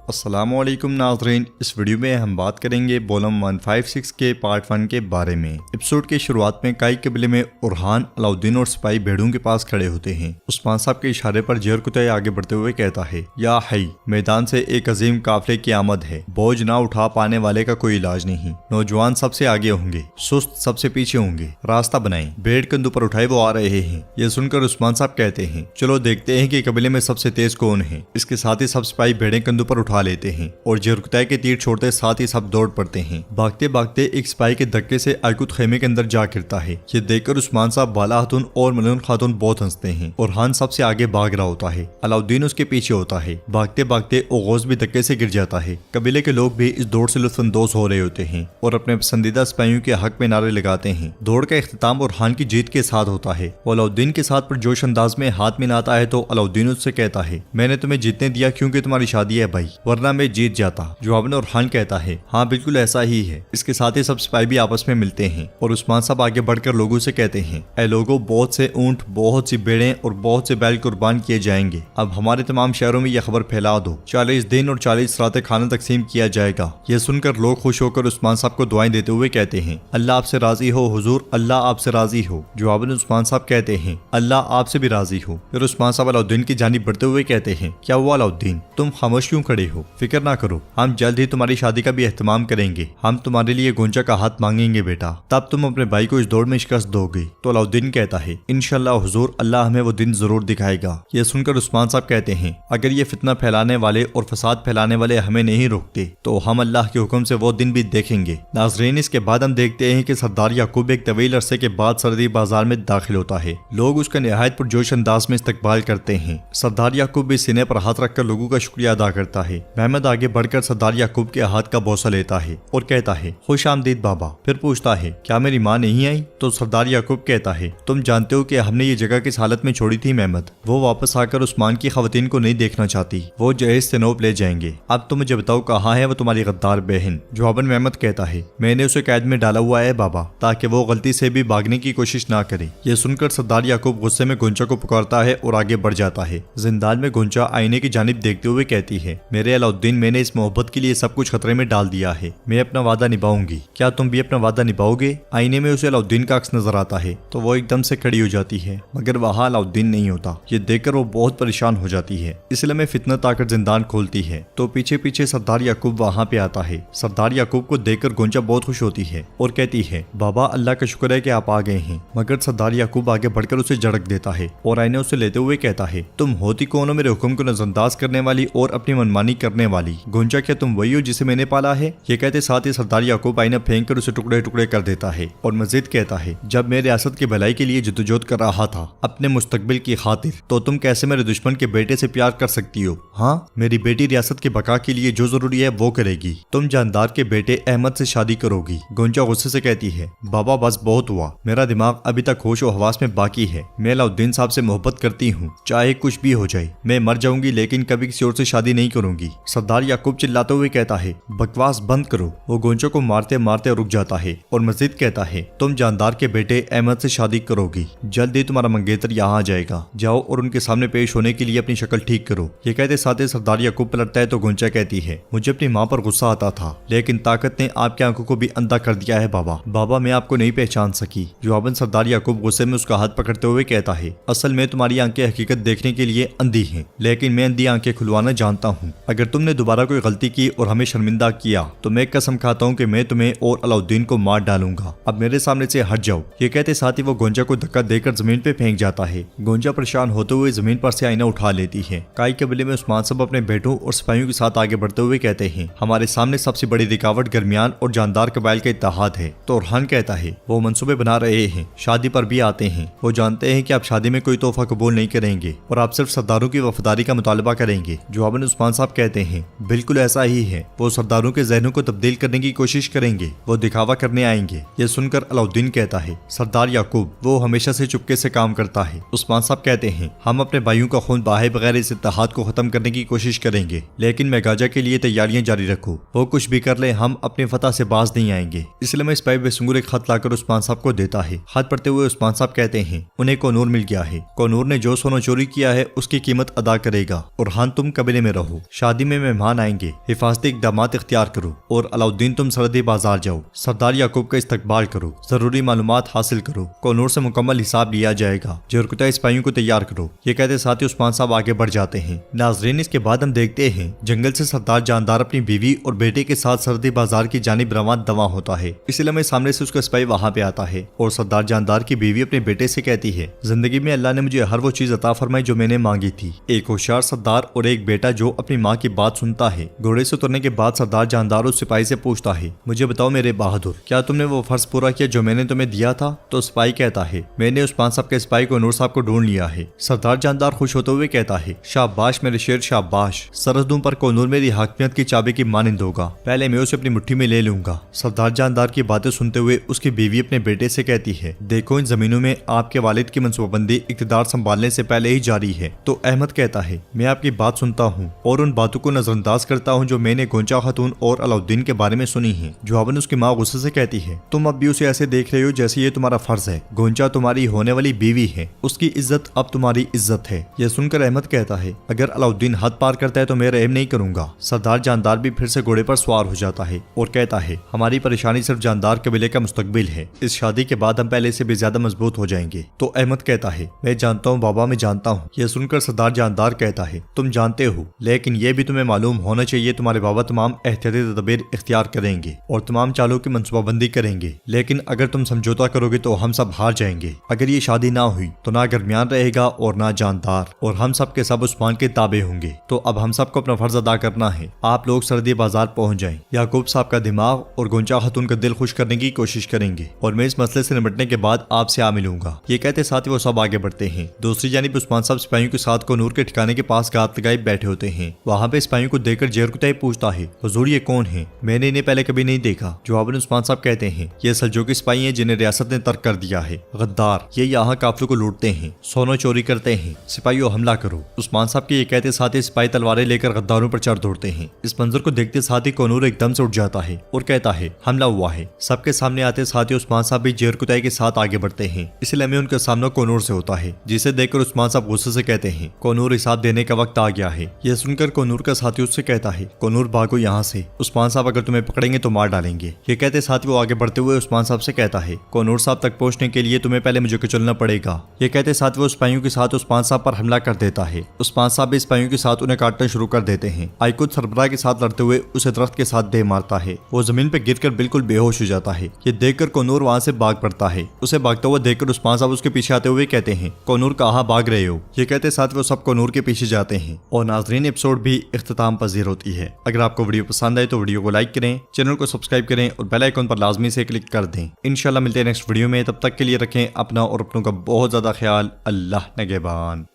अस्सलामुअलैकुम नाज़रीन, इस वीडियो में हम बात करेंगे वॉल्यूम 156 के पार्ट 1 के बारे में। एपिसोड के शुरुआत में काई कबीले में उरहान, अलाउद्दीन और सिपाही भेड़ों के पास खड़े होते हैं। उस्मान साहब के इशारे पर जेर कुतई आगे बढ़ते हुए कहता है, या हई, मैदान से एक अजीम काफिले की आमद है। बोझ ना उठा पाने वाले का कोई इलाज नहीं। नौजवान सबसे आगे होंगे, सुस्त सबसे पीछे होंगे। रास्ता बनाएं, भेड़ कंधों पर उठाए वो आ रहे हैं। यह सुनकर उस्मान साहब कहते हैं, चलो देखते हैं कि कबीले में सबसे तेज कौन है। इसके साथ ही सब सिपाही भेड़ें कंधों पर उठा लेते हैं और जरकुतै के तीर छोड़ते साथ ही सब दौड़ पड़ते हैं। भागते भागते एक सिपाही के धक्के से आयकुत खेमे के अंदर जा गिरता है। ये देखकर उस्मान साहब, बाला खातून और मलून खातून बहुत हंसते हैं। और हान सबसे आगे भाग रहा होता है, अलाउद्दीन उसके पीछे होता है। भागते भागते ओगोज भी धक्के से गिर जाता है। कबीले के लोग भी इस दौड़ से लुत्फानंदोज हो रहे होते हैं और अपने पसंदीदा सिपाहियों के हक में नारे लगाते हैं। दौड़ का इख्तिताम उरहान की जीत के साथ होता है। वो अलाउद्दीन के साथ पर जोश अंदाज में हाथ मिलाता है तो अलाउद्दीन उससे कहता है, मैंने तुम्हें जीतने दिया क्योंकि तुम्हारी शादी है भाई, वरना मैं जीत जाता। जवाब उरहान कहता है, हाँ बिल्कुल ऐसा ही है। इसके साथ ही सब सिपाही भी आपस में मिलते हैं और उस्मान साहब आगे बढ़कर लोगों से कहते हैं, ऐ लोगों, बहुत से ऊंट, बहुत सी भेड़ें और बहुत से बैल कुर्बान किए जाएंगे। अब हमारे तमाम शहरों में यह खबर फैला दो। 40 दिन और 40 रातें खाना तकसीम किया जाएगा। यह सुनकर लोग खुश होकर उस्मान साहब को दुआएं देते हुए कहते हैं, अल्लाह आपसे राजी हो हुजूर, अल्लाह आपसे राजी हो। जवाब उस्मान साहब कहते हैं, अल्लाह आपसे भी राजी हो। फिर उस्मान साहब अलाउद्दीन की जानिब बढ़ते हुए कहते हैं, क्या हुआ अलाउद्दीन, तुम खामोश क्यों खड़े हो? फिक्र ना करो, हम जल्द ही तुम्हारी शादी का भी एहतमाम करेंगे। हम तुम्हारे लिए गोंचा का हाथ मांगेंगे बेटा, तब तुम अपने भाई को इस दौड़ में शिकस्त दोगे। तो अलाउद्दीन कहता है, इंशाअल्लाह हुजूर, अल्लाह हमें वो दिन जरूर दिखाएगा। यह सुनकर उस्मान साहब कहते हैं, अगर ये फितना फैलाने वाले और फसाद फैलाने वाले हमें नहीं रोकते तो हम अल्लाह के हुक्म से वो दिन भी देखेंगे। नाज़रीन, इसके बाद हम देखते हैं कि सरदार याकूब एक तवील अरसे के बाद सरदी बाजार में दाखिल होता है। लोग उसका निहायत पुरजोश अंदाज में इस्तकबाल करते हैं। सरदार याकूब भी सीने पर हाथ रखकर लोगों का शुक्रिया अदा करता है। महमद आगे बढ़कर सरदार याकूब के हाथ का बोसा लेता है और कहता है, खुश आमदीद बाबा। फिर पूछता है, क्या मेरी माँ नहीं आई? तो सरदार याकूब कहता है, तुम जानते हो कि हमने ये जगह किस हालत में छोड़ी थी महमद। वो वापस आकर उस्मान की खवातीन को नहीं देखना चाहती, वो जहेज से नोप ले जाएंगे। अब तुम मुझे बताओ, कहाँ है वो तुम्हारी गद्दार बहन? जवाबन महमद कहता है, मैंने उसे कैद में डाला हुआ है बाबा, ताकि वो गलती से भी भागने की कोशिश ना करे। यह सुनकर सरदार याकूब गुस्से में गोंचा को पुकारता है और आगे बढ़ जाता है। जिंदान में गोंचा आईने की जानिब देखते हुए कहती है, मेरे अलाउद्दीन, मैंने इस मोहब्बत के लिए सब कुछ खतरे में डाल दिया है। मैं अपना वादा निभाऊंगी, क्या तुम भी अपना वादा निभाओगे? आईने में उसे अलाउद्दीन का अक्स नजर आता है तो वो एकदम से खड़ी हो जाती है, मगर वहाँ अलाउद्दीन नहीं होता। ये देखकर वो बहुत परेशान हो जाती है, इसलिए मैं फितनत आकर जिंदान खोलती है तो पीछे पीछे सरदार याकूब वहाँ पे आता है। सरदार याकूब को देखकर गोंचा बहुत खुश होती है और कहती है, बाबा अल्लाह का शुक्र है कि आप आ गए हैं। मगर सरदार याकूब आगे बढ़कर उसे झड़क देता है और आईने उसे लेते हुए कहता है, तुम होती कौन हो मेरे हुक्म को नजरअंदाज करने वाली और अपनी मनमानी करने वाली? गोंचा, क्या तुम वही हो जिसे मैंने पाला है? ये कहते साथ ही सरदार याकूब आईना फेंक कर उसे टुकड़े टुकड़े कर देता है और मजीद कहता है, जब मैं रियासत की भलाई के लिए जद्दोजहद कर रहा था अपने मुस्तकबिल की खातिर, तो तुम कैसे मेरे दुश्मन के बेटे से प्यार कर सकती हो? हाँ, मेरी बेटी रियासत की बका के लिए जो जरूरी है वो करेगी। तुम जानदार के बेटे अहमद से शादी करोगी। गोंचा गुस्से से कहती है, बाबा बस बहुत हुआ, मेरा दिमाग अभी तक होश और हवास में बाकी है। मैं अलाउद्दीन साहब से मोहब्बत करती हूँ, चाहे कुछ भी हो जाए। मैं मर जाऊंगी लेकिन कभी किसी और से शादी नहीं करूंगी। सरदार याकूब चिल्लाते हुए कहता है, बकवास बंद करो। वो गोंचा को मारते मारते रुक जाता है और मजीद कहता है, तुम जानदार के बेटे अहमद से शादी करोगी, जल्द ही तुम्हारा मंगेतर यहाँ आ जाएगा। जाओ और उनके सामने पेश होने के लिए अपनी शक्ल ठीक करो। ये कहते साथ ही सरदार याकूब पलटता है तो गोंचा कहती है, मुझे अपनी माँ पर गुस्सा आता था लेकिन ताकत ने आपकी आंखों को भी अंधा कर दिया है बाबा। बाबा, मैं आपको नहीं पहचान सकी। जवाबन सरदार याकूब गुस्से में उसका हाथ पकड़ते हुए कहता है, असल में तुम्हारी आंखें हकीकत देखने के लिए अंधी हैं, लेकिन मैं अंधी आंखें खुलवाना जानता हूँ। अगर तुमने दोबारा कोई गलती की और हमें शर्मिंदा किया तो मैं कसम खाता हूँ कि मैं तुम्हें और अलाउद्दीन को मार डालूंगा। अब मेरे सामने से हट जाओ। ये कहते साथ ही वो गोंचा को धक्का देकर जमीन पे फेंक जाता है। गोंचा परेशान होते हुए जमीन पर से आईना उठा लेती है। काई कबीले में उस्मान साहब अपने बेटों और सिपाहियों के साथ आगे बढ़ते हुए कहते हैं, हमारे सामने सबसे बड़ी रुकावट दरमियान और जानदार कबाइल का इत्तेहाद है। तो उरहान कहता है, वो मंसूबे बना रहे हैं, शादी पर भी आते हैं। वो जानते हैं कि आप शादी में कोई तोहफा कबूल नहीं करेंगे और आप सिर्फ सरदारों की वफादारी का मुतालबा करेंगे। जवाबन उस्मान साहब कहते हैं, बिल्कुल ऐसा ही है। वो सरदारों के जहनों को तब्दील करने की कोशिश करेंगे, वो दिखावा करने आएंगे। यह सुनकर अलाउद्दीन कहता है, सरदार याकूब, वो हमेशा से चुपके से काम करता है। उस्मान साहब कहते हैं, हम अपने भाइयों का खून बहाए बगैर इस इत्तेहाद को खत्म करने की कोशिश करेंगे, लेकिन मेगाजा के लिए तैयारियां जारी रखो। वो कुछ भी कर ले, हम अपनी फतह से बाज नहीं आएंगे। इसलिए मैं सिपाही बेसुंगुर एक खत लाकर उस्मान साहब को देता है। खत पढ़ते हुए उस्मान साहब कहते हैं, उन्हें कोनूर मिल गया है। कोनूर ने जो सोना चोरी किया है उसकी कीमत अदा करेगा। उरहान, तुम कबीले में रहो, शादी शादी में मेहमान आएंगे, हिफाजती इक़दामात इख्तियार करो और अलाउद्दीन तुम सरहदी बाजार जाओ, सरदार याकूब का इस्तकबाल करो, जरूरी मालूमात हासिल करो, कोनूर से मुकम्मल हिसाब लिया जाएगा, जरकुता सिपाहियों को तैयार करो। ये कहते साथ ही उस्मान साहब आगे बढ़ जाते हैं। नाजरीन, इसके बाद हम देखते हैं जंगल से सरदार जानदार अपनी बीवी और बेटे के साथ सरहदी बाजार की जानिब रवाना दवा होता है। इस लम्हे सामने से उसका सिपाही वहाँ पे आता है और सरदार जानदार की बीवी अपने बेटे से कहती है, जिंदगी में अल्लाह ने मुझे हर वो चीज अता फरमाई जो मैंने मांगी थी। एक होशियार सरदार और एक बेटा जो अपनी माँ की बात सुनता है। घोड़े से उतरने के बाद सरदार जानदार उस सिपाही से पूछता है, मुझे बताओ मेरे बहादुर, क्या तुमने वो फर्ज पूरा किया जो मैंने तुम्हें दिया था? तो सिपाही कहता है, मैंने उस्मान साहब के सिपाही कोनूर साहब को ढूंढ लिया है। सरदार जानदार खुश होते हुए कहता है, शाबाश मेरे शेर शाबाश, सरहदों पर कोनूर मेरी हाकमियत की चाबी की मानिंद होगा, पहले मैं उसे अपनी मुट्ठी में ले लूंगा। सरदार जानदार की बातें सुनते हुए उसकी बीवी अपने बेटे से कहती है, देखो इन जमीनों में आपके वालिद की मनसूबाबंदी इक़्तिदार संभालने से पहले ही जारी है। तो अहमद कहता है, मैं आपकी बात सुनता हूँ और उन बातों को नजरअंदाज करता हूँ जो मैंने गोंचा खातून और अलाउद्दीन के बारे में सुनी है। जवाबन उसकी माँ गुस्से से कहती है, तुम अब भी उसे ऐसे देख रहे हो जैसे ये तुम्हारा फर्ज है। गोंचा तुम्हारी होने वाली बीवी है, उसकी इज्जत अब तुम्हारी इज्जत है। यह सुनकर अहमद कहता है, अगर अलाउद्दीन हद पार करता है तो मैं रहम नहीं करूंगा। सरदार जानदार भी फिर से घोड़े पर सवार हो जाता है और कहता है, हमारी परेशानी सिर्फ जानदार कबीले का मुस्तकबिल है, इस शादी के बाद हम पहले से भी ज्यादा मजबूत हो जाएंगे। तो अहमद कहता है, मैं जानता हूँ बाबा, मैं जानता हूँ। यह सुनकर सरदार जानदार कहता है, तुम जानते हो, लेकिन यह भी तुम्हें मालूम होना चाहिए तुम्हारे बाबा तमाम एहतियाती तदबीर इख्तियार करेंगे और तमाम चालों की मनसूबाबंदी करेंगे, लेकिन अगर तुम समझौता करोगे तो हम सब हार जाएंगे। अगर ये शादी ना हुई तो ना दरमियान रहेगा और ना जानदार, और हम सब के सब उस्मान के ताबे होंगे। तो अब हम सबको अपना फर्ज अदा करना है, आप लोग सरहदी बाजार पहुंच जाएं। याकूब साहब का दिमाग और गोंचा खातून का दिल खुश करने की कोशिश करेंगे और मैं इस मसले से निपटने के बाद आपसे आ मिलूंगा। ये कहते साथ ही वो सब आगे बढ़ते हैं। दूसरी जानिब उस्मान साहब सिपाहियों के साथ कोनूर के ठिकाने के पास गात लगाए बैठे होते हैं। वहाँ पे सिपाहियों को देखकर जरकुताई पूछता है, हुजूर ये कौन है? मैंने इन्हें पहले कभी नहीं देखा। जवाबन उस्मान साहब कहते हैं, ये सल्जूकी सिपाही हैं जिन्हें रियासत ने तर्क कर दिया है, गद्दार, ये यहाँ काफिलों को लूटते हैं, सोना चोरी करते हैं, सिपाहियों हमला करो। उस्मान साहब के ये कहते साथ ही सिपाही तलवारें लेकर गद्दारों पर चढ़ दौड़ते हैं। इस मंजर को देखते साथ ही कोनूर एकदम से उठ जाता है और कहता है, हमला हुआ है। सबके सामने आते साथ ही उस्मान साहब भी जरकुताई के साथ आगे बढ़ते हैं। इस लम्हे उनका सामना कोनूर से होता है, जिसे देखकर उस्मान साहब गुस्से से कहते हैं, कोनूर हिसाब देने का वक्त आ गया है। यह सुनकर कोनूर का साथी उससे कहता है, कोनूर भागो यहाँ से, उस्मान साहब अगर तुम्हें पकड़ेंगे तो मार डालेंगे। ये कहते साथ वो आगे बढ़ते हुए उस्मान साहब से कहता है, कोनूर साहब तक पहुंचने के लिए तुम्हें पहले मुझे कुचलना पड़ेगा। ये कहते साथ वो सिपाहियों के साथ उस्मान साहब पर हमला कर देता है। उस्मान साहब भी सिपाहियों के साथ उन्हें काटना शुरू कर देते हैं। आइकुद सरबराह के साथ लड़ते हुए उसे दरख्त के साथ दे मारता है। वो जमीन पर गिरकर बिल्कुल बेहोश हो जाता है। ये देखकर कोनूर वहाँ से भाग पड़ता है। उसे भागता हुआ देखकर उस्मान साहब उसके पीछे आते हुए कहते हैं, कोनूर कहाँ भाग रहे हो? ये कहते साथ वो सब कोनूर के पीछे जाते हैं और नाजरीन एपिसोड भी इख्तिताम पजीर होती है। अगर आपको वीडियो पसंद आए तो वीडियो को लाइक करें, चैनल को सब्सक्राइब करें और बेल आइकन पर लाजमी से क्लिक कर दें। इंशाल्लाह मिलते हैं नेक्स्ट वीडियो में। तब तक के लिए रखें अपना और अपनों का बहुत ज्यादा ख्याल। अल्लाह निगहबान।